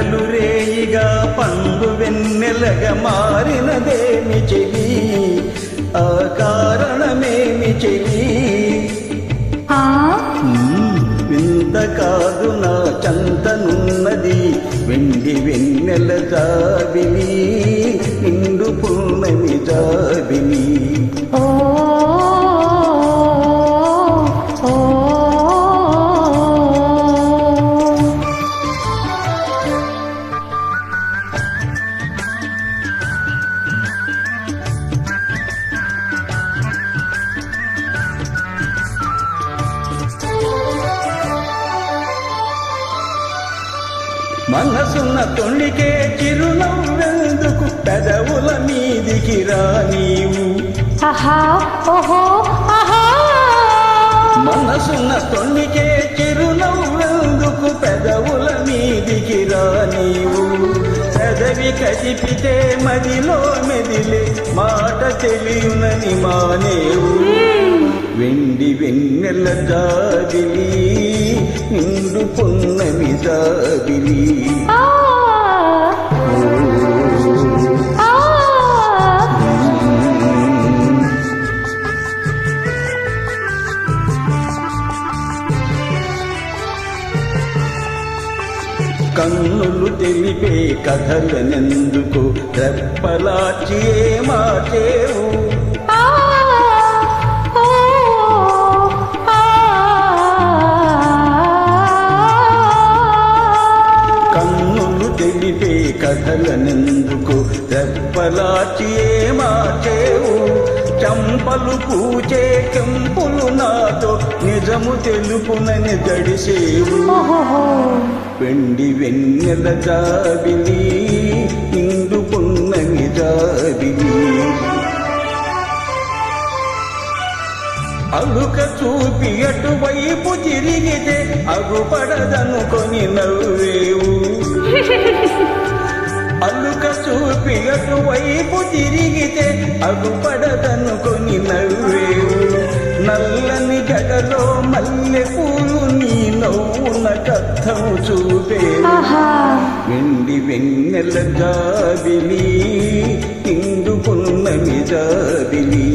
పగలు రేయిగా పండు వెన్నెలగా మారినదేమి చెలి, ఆ కారణమేమి చెలి? వింత కాదు నా చంతనున్నది వెండి వెన్నెల జాబిలి, నిండు పున్నమి జాబిలి. మనసున్న తొణికే చిరునవ్వెందుకు పెదవుల మీదికి రా నీవు. మనసున్న తొణికే చిరునవ్వెందుకు పెదవుల మీదికి రా నీవు. పెదవి కదిపితే మదిలో మెదిలే మాట తెలియునని మానేవు. వెండి వెన్నెల జాబిలి, నిండు పున్నమి జాబిలి. కన్నులు తెలిపే కథలనెందుకు రెప్పలాచి మాచేవు. కన్నులు తెలిపే కథలనెందుకు రెప్పలాచి మాచేవు. చంపలు పూచే కెంపులు నాతో నిజము తెలుపునని జడిసేవు. వెండి వెన్నెల జాబిలి, నిండు పున్నమి జాబిలి. అలుక చూపి అటువైపు తిరిగితే అగుపడదనుకొని నవ్వేవు. అలుక చూపి అటువైపు తిరిగితే అగుపడదనుకొని నవ్వేవు. నల్లని జగలో మల్లె పూలు నీ నవ్వున కథం చూపేవు. వెండి వెన్నెల జాబిలి, నిండు పున్నమి జాబిలి.